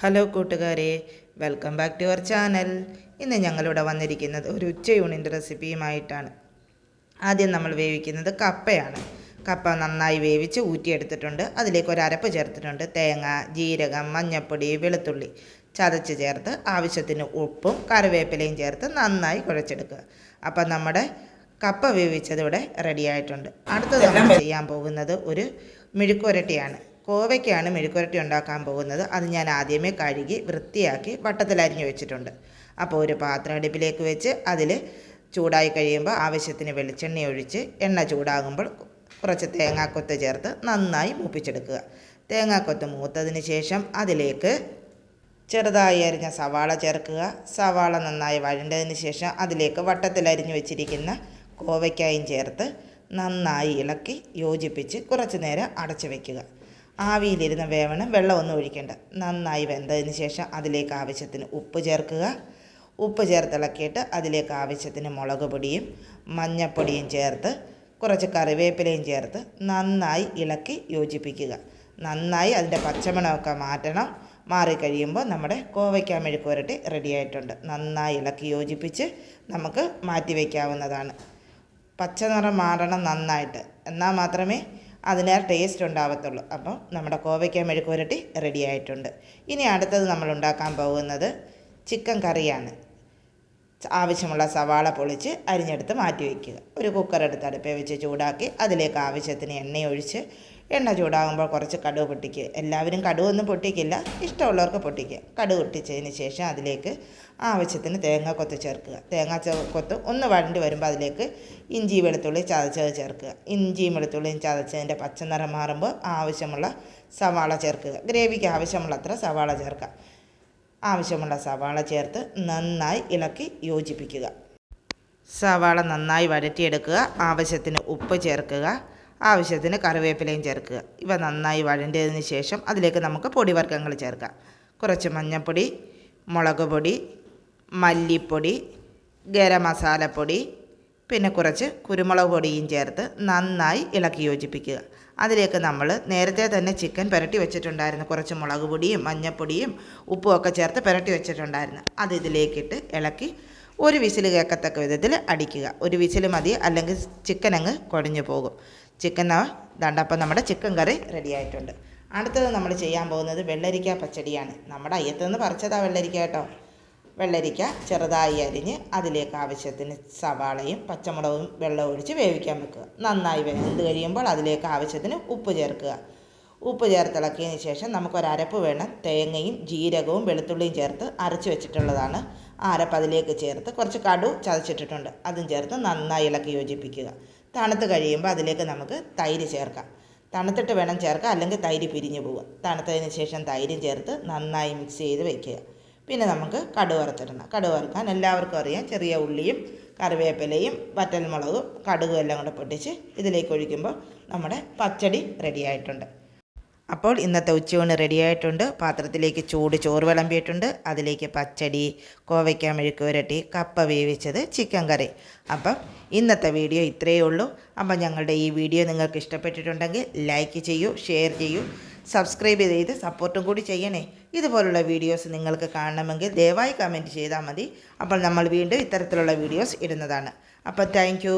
Hello കൂട്ടുകാരെ, welcome back to our channel. ഇന്ന് ഞങ്ങളിവിടെ വന്നിരിക്കുന്നത് ഒരു ഉച്ചയൂണിൻ്റെ റെസിപ്പിയുമായിട്ടാണ്. ആദ്യം നമ്മൾ വേവിക്കുന്നത് കപ്പയാണ്. കപ്പ നന്നായി വേവിച്ച് ഊറ്റിയെടുത്തിട്ടുണ്ട്. അതിലേക്ക് ഒരു അരപ്പ് ചേർത്തിട്ടുണ്ട്. തേങ്ങ, ജീരകം, മഞ്ഞൾപ്പൊടി, വെളുത്തുള്ളി ചതച്ച് ചേർത്ത് ആവശ്യത്തിന് ഉപ്പും കറിവേപ്പിലയും ചേർത്ത് നന്നായി കുഴച്ചെടുക്കുക. അപ്പം നമ്മുടെ കപ്പ വേവിച്ചത് ഇവിടെ റെഡിയായിട്ടുണ്ട്. അടുത്തത് നമ്മൾ ചെയ്യാൻ പോകുന്നത് ഒരു മെഴുക്കുവരട്ടിയാണ്. കോവയ്ക്കാണ് മെഴുക്കുവരട്ടി ഉണ്ടാക്കാൻ പോകുന്നത്. അത് ഞാൻ ആദ്യമേ കഴുകി വൃത്തിയാക്കി വട്ടത്തിലരിഞ്ഞു വെച്ചിട്ടുണ്ട്. അപ്പോൾ ഒരു പാത്രം അടുപ്പിലേക്ക് വെച്ച് അതിൽ ചൂടായി കഴിയുമ്പോൾ ആവശ്യത്തിന് വെളിച്ചെണ്ണ ഒഴിച്ച് എണ്ണ ചൂടാകുമ്പോൾ കുറച്ച് തേങ്ങാക്കൊത്ത് ചേർത്ത് നന്നായി മൂപ്പിച്ചെടുക്കുക. തേങ്ങാക്കൊത്ത് മൂത്തതിന് ശേഷം അതിലേക്ക് ചെറുതായി അരിഞ്ഞ സവാള ചേർക്കുക. സവാള നന്നായി വഴണ്ടതിന് ശേഷം അതിലേക്ക് വട്ടത്തിലരിഞ്ഞു വെച്ചിരിക്കുന്ന കോവയ്ക്കായും ചേർത്ത് നന്നായി ഇളക്കി യോജിപ്പിച്ച് കുറച്ച് നേരം അടച്ചു വയ്ക്കുക. ആവിയിലിരുന്ന് വേവണം, വെള്ളമൊന്നും ഒഴിക്കേണ്ട. നന്നായി വെന്തതിന് ശേഷം അതിലേക്ക് ആവശ്യത്തിന് ഉപ്പ് ചേർക്കുക. ഉപ്പ് ചേർത്തിളക്കിയിട്ട് അതിലേക്ക് ആവശ്യത്തിന് മുളക് പൊടിയും മഞ്ഞൾപ്പൊടിയും ചേർത്ത് കുറച്ച് കറിവേപ്പിലയും ചേർത്ത് നന്നായി ഇളക്കി യോജിപ്പിക്കുക. നന്നായി അതിൻ്റെ പച്ചമണമൊക്കെ മാറിക്കഴിയുമ്പോൾ നമ്മുടെ കോവയ്ക്ക മെഴുക്കുവരട്ടി റെഡിയായിട്ടുണ്ട്. നന്നായി ഇളക്കി യോജിപ്പിച്ച് നമുക്ക് മാറ്റി വയ്ക്കാവുന്നതാണ്. പച്ച നിറം മാറണം നന്നായിട്ട്, എന്നാൽ മാത്രമേ അതിന് ടേസ്റ്റ് ഉണ്ടാവത്തുള്ളൂ. അപ്പം നമ്മുടെ കോവയ്ക്ക മെഴുക്കുവരട്ടി റെഡി ആയിട്ടുണ്ട്. ഇനി അടുത്തത് നമ്മൾ ഉണ്ടാക്കാൻ പോകുന്നത് ചിക്കൻ കറിയാണ്. ആവശ്യമുള്ള സവാള പൊളിച്ച് അരിഞ്ഞെടുത്ത് മാറ്റി വയ്ക്കുക. ഒരു കുക്കർ എടുത്ത് അടുപ്പേ വെച്ച് ചൂടാക്കി അതിലേക്ക് ആവശ്യത്തിന് എണ്ണ ഒഴിച്ച് എണ്ണ ചൂടാകുമ്പോൾ കുറച്ച് കടുക് പൊട്ടിക്കുക. എല്ലാവരും കടുകൊന്നും പൊട്ടിക്കില്ല, ഇഷ്ടമുള്ളവർക്ക് പൊട്ടിക്കുക. കടുക് പൊട്ടിച്ചതിന് ശേഷം അതിലേക്ക് ആവശ്യത്തിന് തേങ്ങാക്കൊത്ത് ചേർക്കുക. തേങ്ങാക്കൊത്ത് ഒന്ന് വഴണ്ടി വരുമ്പോൾ അതിലേക്ക് ഇഞ്ചി വെളുത്തുള്ളി ചതച്ചത് ചേർക്കുക. ഇഞ്ചിയും വെളുത്തുള്ളിയും ചതച്ചതിൻ്റെ പച്ചനിറം മാറുമ്പോൾ ആവശ്യമുള്ള സവാള ചേർക്കുക. ഗ്രേവിക്ക് ആവശ്യമുള്ളത്ര സവാള ചേർക്കുക. ആവശ്യമുള്ള സവാള ചേർത്ത് നന്നായി ഇളക്കി യോജിപ്പിക്കുക. സവാള നന്നായി വഴറ്റിയെടുക്കുക. ആവശ്യത്തിന് ഉപ്പ് ചേർക്കുക. ആവശ്യത്തിന് കറിവേപ്പിലയും ചേർക്കുക. ഇവ നന്നായി വഴണ്ടിയതിന് ശേഷം അതിലേക്ക് നമുക്ക് പൊടിവർഗ്ഗങ്ങൾ ചേർക്കാം. കുറച്ച് മഞ്ഞൾപ്പൊടി, മുളക് പൊടി, മല്ലിപ്പൊടി, ഗരം മസാലപ്പൊടി, പിന്നെ കുറച്ച് കുരുമുളക് പൊടിയും ചേർത്ത് നന്നായി ഇളക്കി യോജിപ്പിക്കുക. അതിലേക്ക് നമ്മൾ നേരത്തെ തന്നെ ചിക്കൻ പുരട്ടി വെച്ചിട്ടുണ്ടായിരുന്നു. കുറച്ച് മുളക് പൊടിയും മഞ്ഞൾപ്പൊടിയും ഉപ്പും ഒക്കെ ചേർത്ത് പുരട്ടി വെച്ചിട്ടുണ്ടായിരുന്നു. അത് ഇതിലേക്കിട്ട് ഇളക്കി ഒരു വിസിൽ കേൾക്കത്തക്ക വിധത്തിൽ അടിക്കുക. ഒരു വിസിൽ മതി, അല്ലെങ്കിൽ ചിക്കൻ അങ്ങ് കുഴഞ്ഞു പോകും. ദണ്ടപ്പം നമ്മുടെ ചിക്കൻ കറി റെഡി ആയിട്ടുണ്ട്. അടുത്തത് നമ്മൾ ചെയ്യാൻ പോകുന്നത് വെള്ളരിക്ക പച്ചടിയാണ്. നമ്മുടെ അയ്യത്തുനിന്ന് പറിച്ചതാ വെള്ളരിക്ക കേട്ടോ. വെള്ളരിക്ക ചെറുതായി അരിഞ്ഞ് അതിലേക്ക് ആവശ്യത്തിന് സവാളയും പച്ചമുളകും വെള്ളം ഒഴിച്ച് വേവിക്കാൻ വെക്കുക. നന്നായി വെന്ത് കഴിയുമ്പോൾ അതിലേക്ക് ആവശ്യത്തിന് ഉപ്പ് ചേർക്കുക. ഉപ്പ് ചേർത്തിളക്കിയതിന് ശേഷം നമുക്കൊരരപ്പ് വേണം. തേങ്ങയും ജീരകവും വെളുത്തുള്ളിയും ചേർത്ത് അരച്ച് വെച്ചിട്ടുള്ളതാണ്. ആ അരപ്പ് അതിലേക്ക് ചേർത്ത് കുറച്ച് കടു ചതച്ചിട്ടിട്ടുണ്ട്, അതും ചേർത്ത് നന്നായി ഇളക്കി യോജിപ്പിക്കുക. തണുത്ത് കഴിയുമ്പോൾ അതിലേക്ക് നമുക്ക് തൈര് ചേർക്കാം. തണുത്തിട്ട് വേണം ചേർക്കാം, അല്ലെങ്കിൽ തൈര് പിരിഞ്ഞു പോകുക. തണുത്തതിന് ശേഷം തൈരും ചേർത്ത് നന്നായി മിക്സ് ചെയ്ത് വയ്ക്കുക. പിന്നെ നമുക്ക് കടുക് വറുത്തിടണം. കടുക് വറുക്കാൻ എല്ലാവർക്കും അറിയാം. ചെറിയ ഉള്ളിയും കറിവേപ്പിലയും വറ്റൽമുളകും കടുകും എല്ലാം കൂടെ പൊട്ടിച്ച് ഇതിലേക്ക് ഒഴിക്കുമ്പോൾ നമ്മുടെ പച്ചടി റെഡിയായിട്ടുണ്ട്. അപ്പോൾ ഇന്നത്തെ ഉച്ചയൂണ് റെഡിയായിട്ടുണ്ട്. പാത്രത്തിലേക്ക് ചൂട് ചോറ് വിളമ്പിയിട്ടുണ്ട്. അതിലേക്ക് പച്ചടി, കോവയ്ക്ക മെഴുക്കുവരട്ടി, കപ്പ വേവിച്ചത്, ചിക്കൻ കറി. അപ്പം ഇന്നത്തെ വീഡിയോ ഇത്രയേ ഉള്ളൂ. അപ്പം ഞങ്ങളുടെ ഈ വീഡിയോ നിങ്ങൾക്ക് ഇഷ്ടപ്പെട്ടിട്ടുണ്ടെങ്കിൽ ലൈക്ക് ചെയ്യൂ, ഷെയർ ചെയ്യൂ, സബ്സ്ക്രൈബ് ചെയ്ത് സപ്പോർട്ടും കൂടി ചെയ്യണേ. ഇതുപോലുള്ള വീഡിയോസ് നിങ്ങൾക്ക് കാണണമെങ്കിൽ ദയവായി കമൻറ്റ് ചെയ്താൽ മതി. അപ്പോൾ നമ്മൾ വീണ്ടും ഇത്തരത്തിലുള്ള വീഡിയോസ് ഇടുന്നതാണ്. അപ്പം താങ്ക്